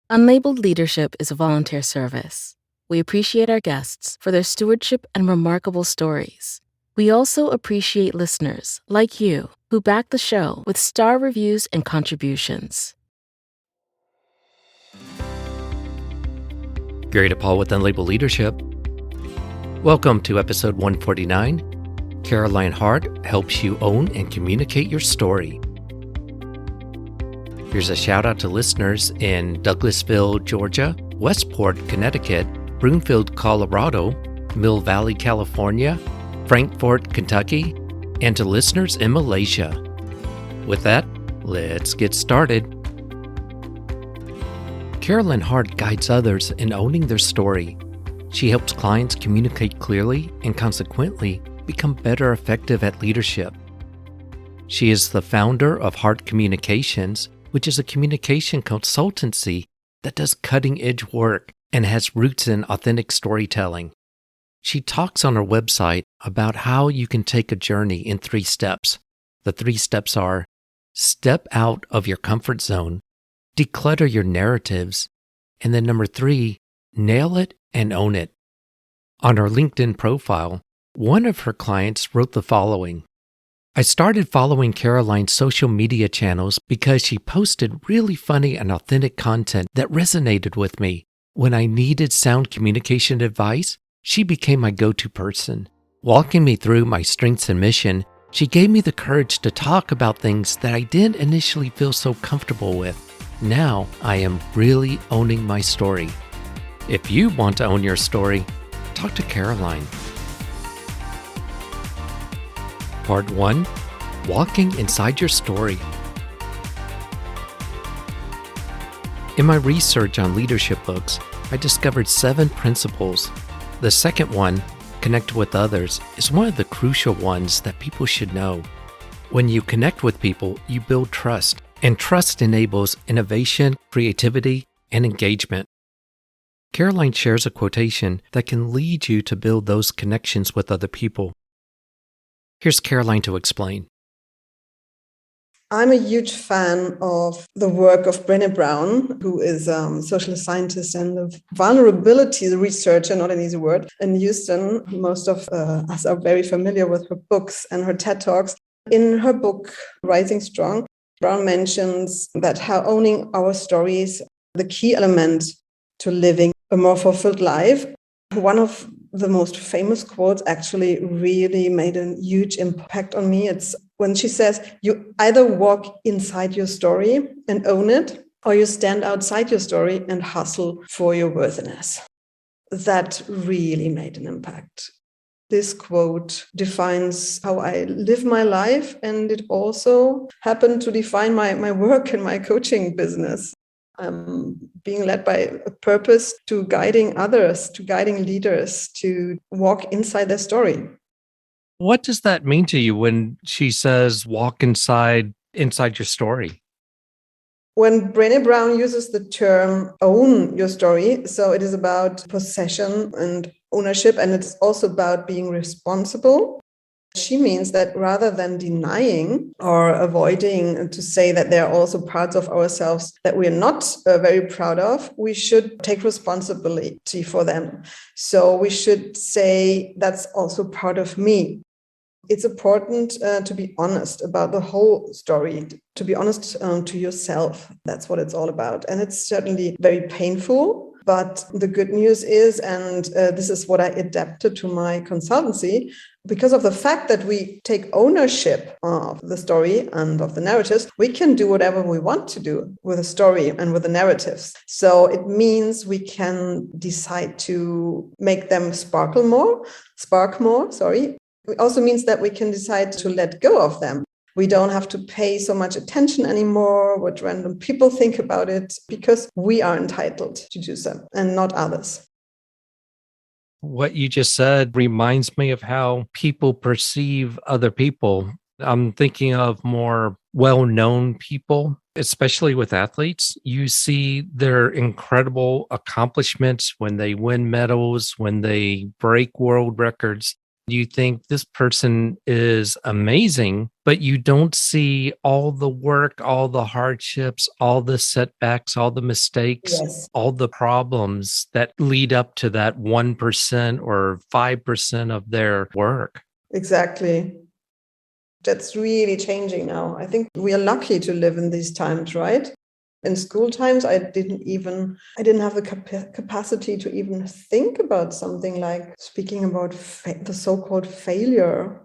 Unlabeled leadership is a volunteer service. We appreciate our guests for their stewardship and remarkable stories. We also appreciate listeners like you who back the show with star reviews and contributions. Gary DePaul with Unlabeled Leadership. Welcome to episode 149. Caroline Harth helps you own and communicate your story. Here's a shout out to listeners in Douglasville, Georgia, Westport, Connecticut, Broomfield, Colorado, Mill Valley, California, Frankfort, Kentucky, and to listeners in Malaysia. With that, let's get started. Caroline Harth guides others in owning their story. She helps clients communicate clearly and consequently become better effective at leadership. She is the founder of Harthcommunications, which is a communication consultancy that does cutting-edge work and has roots in authentic storytelling. She talks on her website about how you can take a journey in 3 steps. The 3 steps are: step out of your comfort zone, declutter your narratives, and then number 3, nail it and own it. On her LinkedIn profile, one of her clients wrote the following: I started following Caroline's social media channels because she posted really funny and authentic content that resonated with me. When I needed sound communication advice, she became my go-to person. Walking me through my strengths and mission, she gave me the courage to talk about things that I didn't initially feel so comfortable with. Now I am really owning my story. If you want to own your story, talk to Caroline. Part 1. Walking inside your story. In my research on leadership books, I discovered 7 principles. The second one, connect with others, is one of the crucial ones that people should know. When you connect with people, you build trust, and trust enables innovation, creativity, and engagement. Caroline shares a quotation that can lead you to build those connections with other people. Here's Caroline to explain. I'm a huge fan of the work of Brené Brown, who is a social scientist and a vulnerability researcher, not an easy word, in Houston. Most of us are very familiar with her books and her TED Talks. In her book, Rising Strong, Brown mentions that how owning our stories is the key element to living a more fulfilled life. One of the most famous quotes actually really made a huge impact on me. It's when she says, you either walk inside your story and own it, or you stand outside your story and hustle for your worthiness. That really made an impact. This quote defines how I live my life, and it also happened to define my work and my coaching business. I'm being led by a purpose to guiding others, to guiding leaders to walk inside their story. What does that mean to you when she says walk inside your story? When Brené Brown uses the term own your story, so it is about possession and ownership, and it's also about being responsible. She means that rather than denying or avoiding to say that there are also parts of ourselves that we're not very proud of, we should take responsibility for them. So we should say that's also part of me. It's important to be honest about the whole story, to be honest to yourself. That's what it's all about. And it's certainly very painful. But the good news is, and this is what I adapted to my consultancy, because of the fact that we take ownership of the story and of the narratives, we can do whatever we want to do with the story and with the narratives. So it means we can decide to make them spark more. It also means that we can decide to let go of them. We don't have to pay so much attention anymore what random people think about it, because we are entitled to do so and not others. What you just said reminds me of how people perceive other people. I'm thinking of more well-known people, especially with athletes. You see their incredible accomplishments when they win medals, when they break world records. You think this person is amazing, but you don't see all the work, all the hardships, all the setbacks, all the mistakes, Yes, all the problems that lead up to that 1% or 5% of their work. exactly. That's really changing now. I think we are lucky to live in these times, right? In school times, I didn't have the capacity to even think about something like speaking about the so-called failure.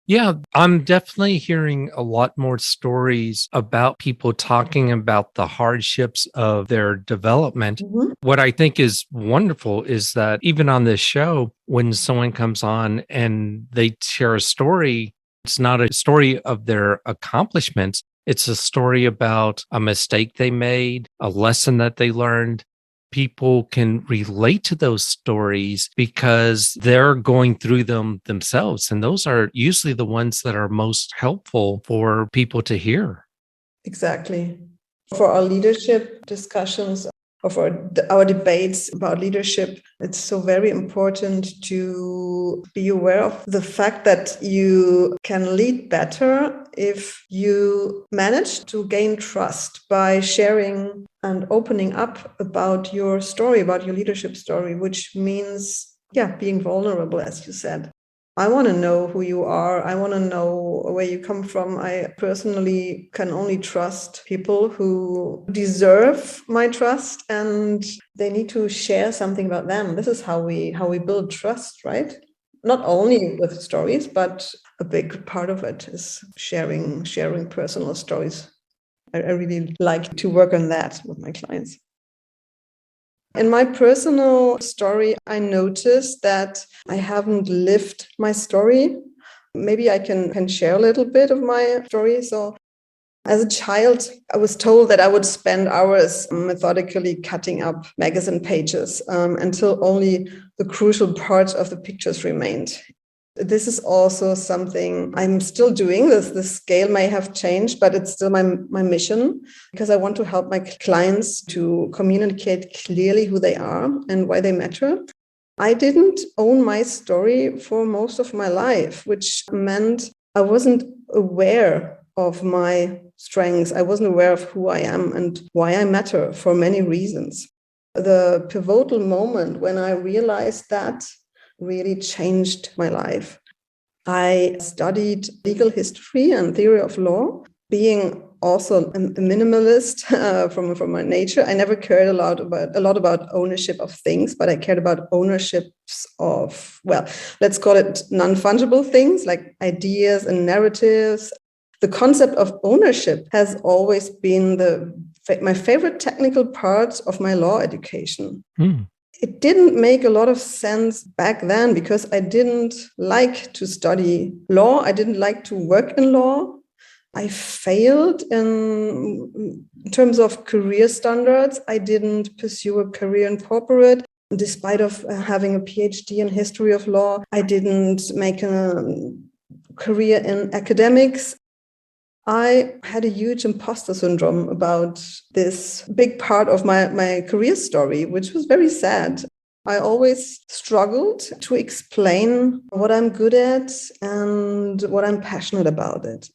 Yeah, I'm definitely hearing a lot more stories about people talking about the hardships of their development. Mhm. What I think is wonderful is that even on this show, when someone comes on and they share a story, it's not a story of their accomplishments. It's a story about a mistake they made, a lesson that they learned. People can relate to those stories because they're going through them themselves. And those are usually the ones that are most helpful for people to hear. Exactly. For our leadership discussions or for our debates about leadership, it's so very important to be aware of the fact that you can lead better if you manage to gain trust by sharing and opening up about your story, about your leadership story, which means, being vulnerable, as you said. I want to know who you are. I want to know where you come from. I personally can only trust people who deserve my trust, and they need to share something about them. This is how we build trust, right? Not only with stories, but a big part of it is sharing personal stories. I really like to work on that with my clients. In my personal story, I noticed that I haven't lived my story. Maybe I can share a little bit of my story. So, as a child, I was told that I would spend hours methodically cutting up magazine pages until only the crucial parts of the pictures remained. This is also something I'm still doing. The scale may have changed, but it's still my mission, because I want to help my clients to communicate clearly who they are and why they matter. I didn't own my story for most of my life, which meant I wasn't aware of my strengths. I wasn't aware of who I am and why I matter for many reasons. The pivotal moment when I realized that really changed my life. I studied legal history and theory of law, being also a minimalist from my nature. I never cared a lot about ownership of things, but I cared about ownerships of, well, let's call it non-fungible things like ideas and narratives. The concept of ownership has always been my favorite technical part of my law education. It didn't make a lot of sense back then because I didn't like to study law. I didn't like to work in law. I failed in terms of career standards. I didn't pursue a career in corporate. Despite of having a Ph.D. in history of law, I didn't make a career in academics. I had a huge imposter syndrome about this big part of my career story, which was very sad. I always struggled to explain what I'm good at and what I'm passionate about it.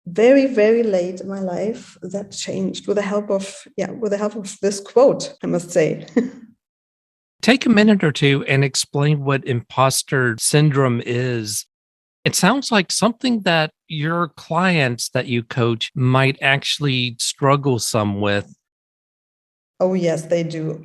Very, very late in my life, that changed with the help of this quote, I must say. Take a minute or two and explain what imposter syndrome is. It sounds like something that your clients that you coach might actually struggle some with. Oh, yes, they do.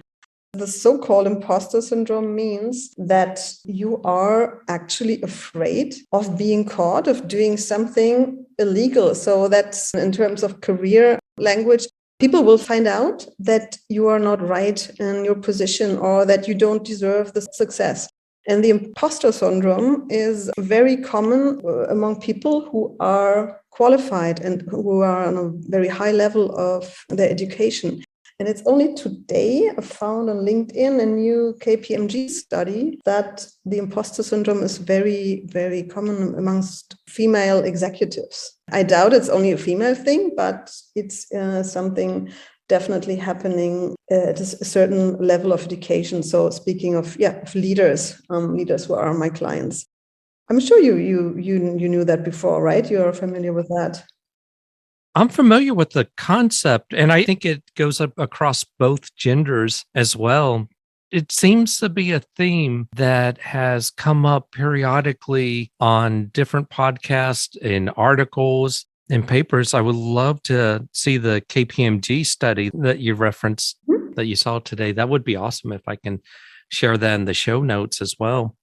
The so-called imposter syndrome means that you are actually afraid of being caught, of doing something illegal. So that's in terms of career language. People will find out that you are not right in your position or that you don't deserve the success. And the imposter syndrome is very common among people who are qualified and who are on a very high level of their education. And it's only today I found on LinkedIn a new KPMG study that the imposter syndrome is very, very common amongst female executives. I doubt it's only a female thing, but it's something definitely happening at a certain level of education. So speaking of leaders, leaders who are my clients. I'm sure you knew that before, right? You're familiar with that. I'm familiar with the concept, and I think it goes up across both genders as well. It seems to be a theme that has come up periodically on different podcasts and articles and papers. I would love to see the KPMG study that you referenced that you saw today. That would be awesome if I can share that in the show notes as well.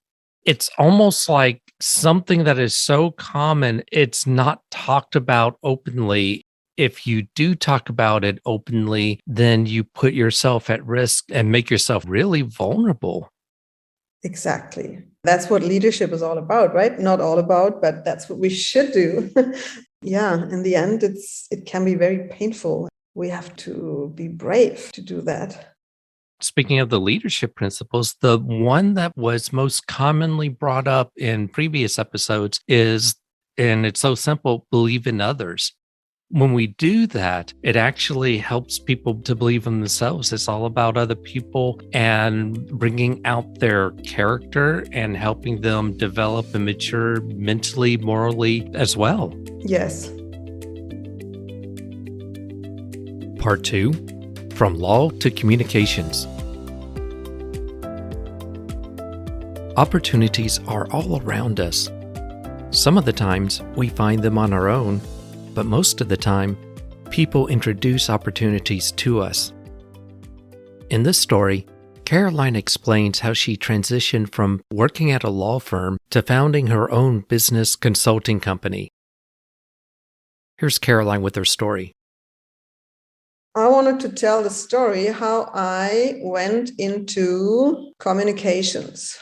It's almost like something that is so common, it's not talked about openly. If you do talk about it openly, then you put yourself at risk and make yourself really vulnerable. Exactly. That's what leadership is all about, right? Not all about, but that's what we should do. Yeah, in the end, it can be very painful. We have to be brave to do that. Speaking of the leadership principles, the one that was most commonly brought up in previous episodes is, and it's so simple, believe in others. When we do that, it actually helps people to believe in themselves. It's all about other people and bringing out their character and helping them develop and mature mentally, morally as well. Yes. Part 2, From Law to Communications. Opportunities are all around us. Some of the times we find them on our own, but most of the time, people introduce opportunities to us. In this story, Caroline explains how she transitioned from working at a law firm to founding her own business consulting company. Here's Caroline with her story. I wanted to tell the story how I went into communications.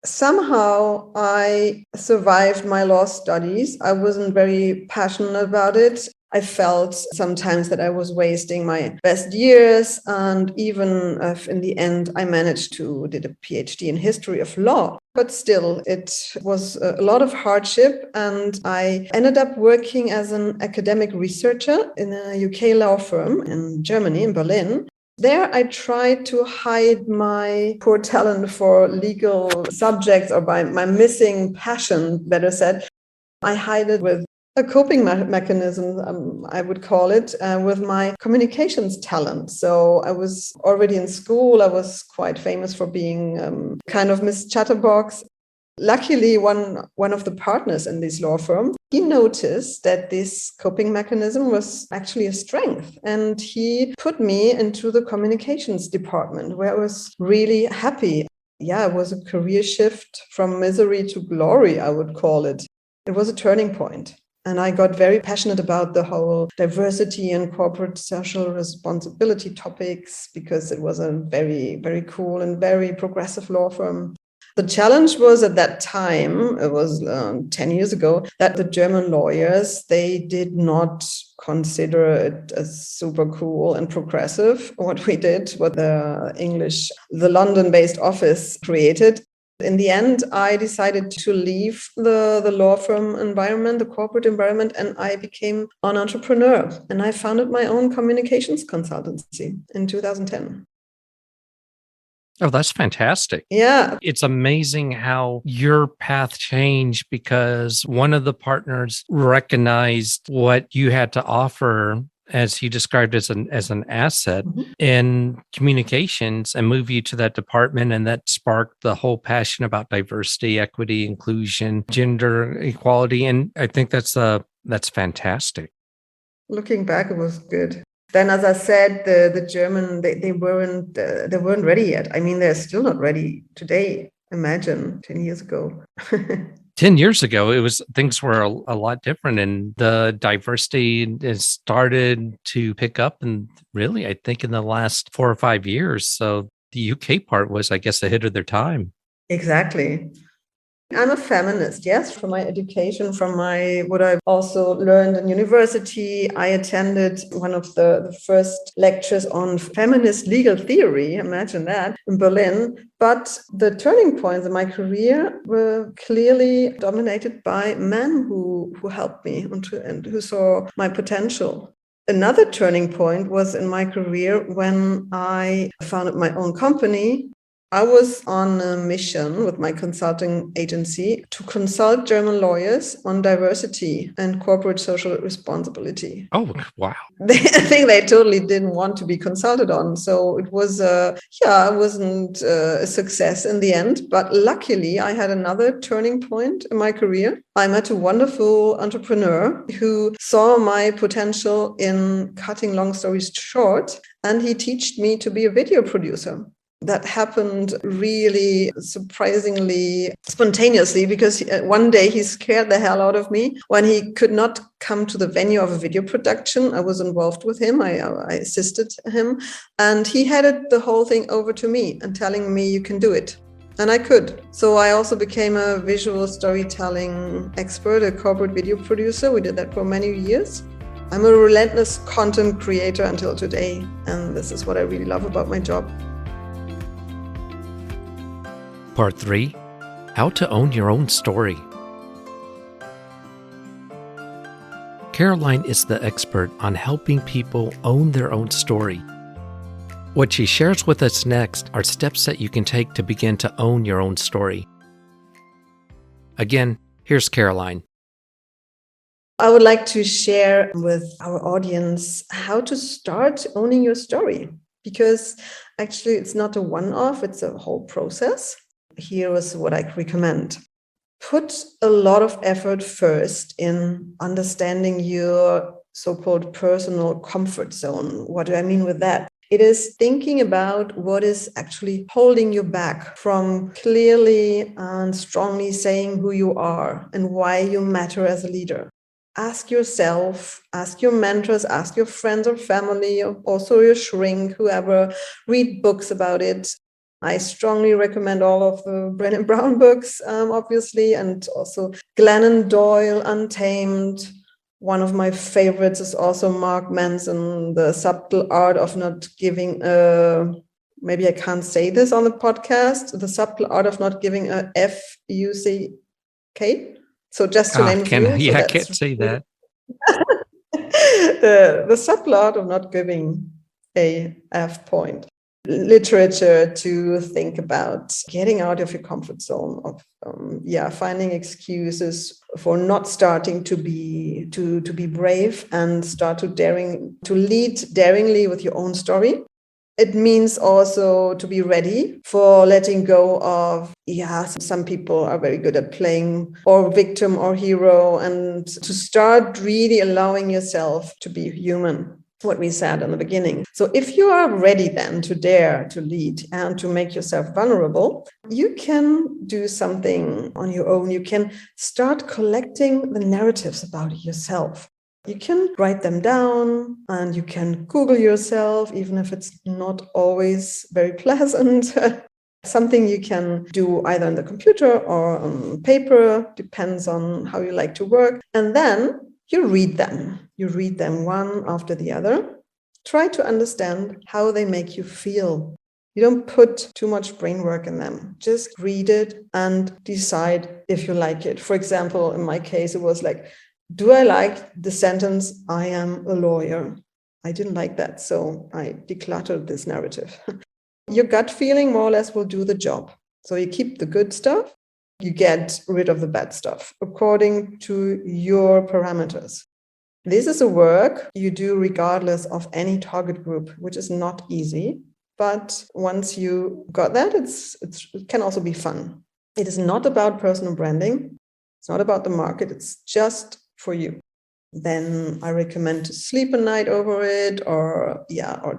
Somehow I survived my law studies. I wasn't very passionate about it. I felt sometimes that I was wasting my best years. And even if in the end, I managed to did a Ph.D. in history of law. But still, it was a lot of hardship. And I ended up working as an academic researcher in a UK law firm in Germany, in Berlin. There, I tried to hide my poor talent for legal subjects, or by my missing passion, better said. I hide it with a coping mechanism, I would call it, with my communications talent. So I was already in school. I was quite famous for being kind of Miss Chatterbox. Luckily, one of the partners in this law firm, he noticed that this coping mechanism was actually a strength. And he put me into the communications department, where I was really happy. Yeah, it was a career shift from misery to glory, I would call it. It was a turning point. And I got very passionate about the whole diversity and corporate social responsibility topics, because it was a very, very cool and very progressive law firm. The challenge was at that time, it was 10 years ago, that the German lawyers, they did not consider it as super cool and progressive, what we did, what the London-based office created. In the end, I decided to leave the law firm environment, the corporate environment, and I became an entrepreneur. And I founded my own communications consultancy in 2010. Oh, that's fantastic. Yeah. It's amazing how your path changed because one of the partners recognized what you had to offer, as he described as an asset in communications, and move you to that department. And that sparked the whole passion about diversity, equity, inclusion, gender equality. And I think that's fantastic. Looking back, it was good. Then, as I said, the German, they weren't ready yet. I mean, they're still not ready today. Imagine 10 years ago. 10 years ago, things were a lot different, and the diversity has started to pick up. And really, I think in the last 4 or 5 years. So the UK part was, I guess, ahead of their time. Exactly. I'm a feminist, yes, from my education, from what I've also learned in university. I attended one of the first lectures on feminist legal theory, imagine that, in Berlin. But the turning points in my career were clearly dominated by men who helped me and who saw my potential. Another turning point was in my career when I founded my own company. I was on a mission with my consulting agency to consult German lawyers on diversity and corporate social responsibility. Oh, wow. I think they totally didn't want to be consulted on. So it was, it wasn't a success in the end. But luckily, I had another turning point in my career. I met a wonderful entrepreneur who saw my potential in cutting long stories short, and he taught me to be a video producer. That happened really surprisingly spontaneously, because one day he scared the hell out of me when he could not come to the venue of a video production. I was involved with him. I assisted him, and he handed the whole thing over to me and telling me, you can do it. And I could. So I also became a visual storytelling expert, a corporate video producer. We did that for many years. I'm a relentless content creator until today. And this is what I really love about my job. Part 3, How to Own Your Own Story. Caroline is the expert on helping people own their own story. What she shares with us next are steps that you can take to begin to own your own story. Again, here's Caroline. I would like to share with our audience how to start owning your story, because actually it's not a one-off, it's a whole process. Here is what I recommend. Put a lot of effort first in understanding your so-called personal comfort zone. What do I mean with that? It is thinking about what is actually holding you back from clearly and strongly saying who you are and why you matter as a leader. Ask yourself, ask your mentors, ask your friends or family, or also your shrink, whoever, read books about it. I strongly recommend all of the Brené Brown books, obviously, and also Glennon Doyle, Untamed. One of my favorites is also Mark Manson, The Subtle Art of Not Giving a, maybe I can't say this on the podcast, The Subtle Art of Not Giving a F-U-C-K. So just to name a few. I can't say that. The Subtle Art of Not Giving a F point. Literature to think about getting out of your comfort zone, of finding excuses for not starting to be brave and start to lead daringly with your own story. It means also to be ready for letting go of, some people are very good at playing or victim or hero, and to start really allowing yourself to be human. What we said in the beginning. So if you are ready then to dare to lead and to make yourself vulnerable, you can do something on your own. You can start collecting the narratives about yourself. You can write them down and you can Google yourself, even if it's not always very pleasant. Something you can do either on the computer or on paper, depends on how you like to work. And then you read them. You read them one after the other. Try to understand how they make you feel. You don't put too much brain work in them. Just read it and decide if you like it. For example, in my case, it was like, do I like the sentence, I am a lawyer? I didn't like that, so I decluttered this narrative. Your gut feeling more or less will do the job. So you keep the good stuff. You get rid of the bad stuff according to your parameters. This is a work you do regardless of any target group, which is not easy. But once you got that, it can also be fun. It is not about personal branding. It's not about the market. It's just for you. Then I recommend to sleep a night over it, or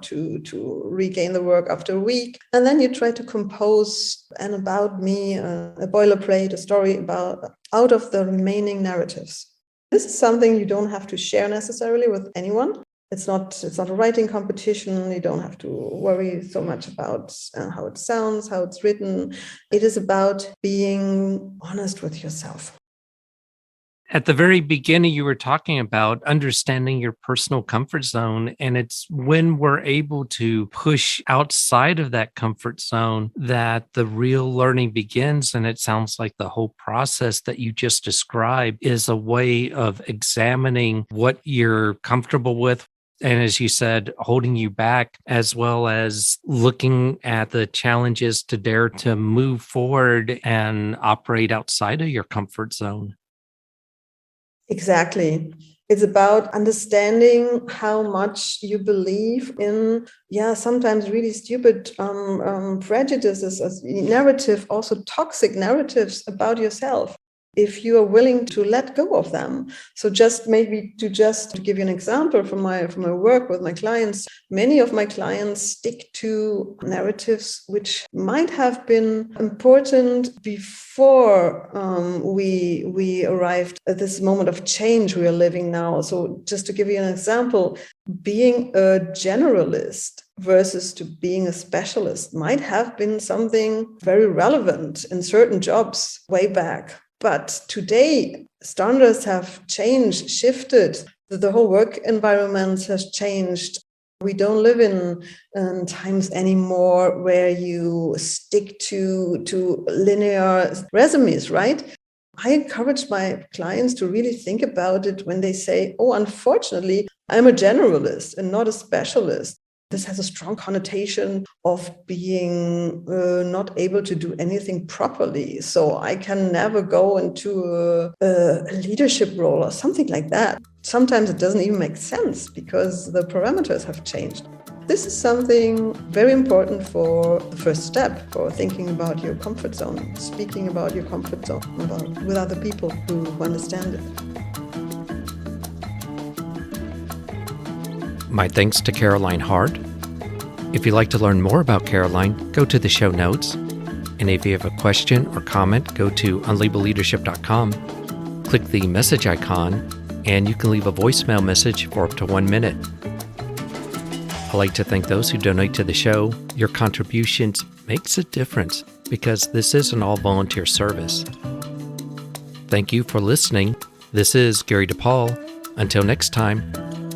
to regain the work after a week. And then you try to compose an about me, a boilerplate, a story out of the remaining narratives. This is something you don't have to share necessarily with anyone. It's not a writing competition. You don't have to worry so much about how it sounds, how it's written. It is about being honest with yourself. At the very beginning, you were talking about understanding your personal comfort zone. And it's when we're able to push outside of that comfort zone that the real learning begins. And it sounds like the whole process that you just described is a way of examining what you're comfortable with, And as you said, holding you back, as well as looking at the challenges to dare to move forward and operate outside of your comfort zone. Exactly. It's about understanding how much you believe in, sometimes really stupid prejudices, narrative, also toxic narratives about yourself. If you are willing to let go of them. So just to give you an example from my work with my clients, many of my clients stick to narratives which might have been important before we arrived at this moment of change we are living now. So just to give you an example, being a generalist versus to being a specialist might have been something very relevant in certain jobs way back. But today, standards have changed, shifted. The whole work environment has changed. We don't live in times anymore where you stick to linear resumes, right? I encourage my clients to really think about it when they say, oh, unfortunately, I'm a generalist and not a specialist. This has a strong connotation of being not able to do anything properly. So I can never go into a leadership role or something like that. Sometimes it doesn't even make sense because the parameters have changed. This is something very important for the first step, for thinking about your comfort zone, speaking about your comfort zone with other people who understand it. My thanks to Caroline Harth. If you'd like to learn more about Caroline, go to the show notes. And if you have a question or comment, go to unlabelledarship.com, click the message icon, and you can leave a voicemail message for up to 1 minute. I'd like to thank those who donate to the show. Your contributions makes a difference because this is an all-volunteer service. Thank you for listening. This is Gary DePaul. Until next time,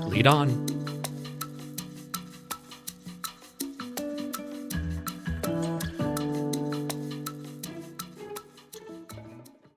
lead on.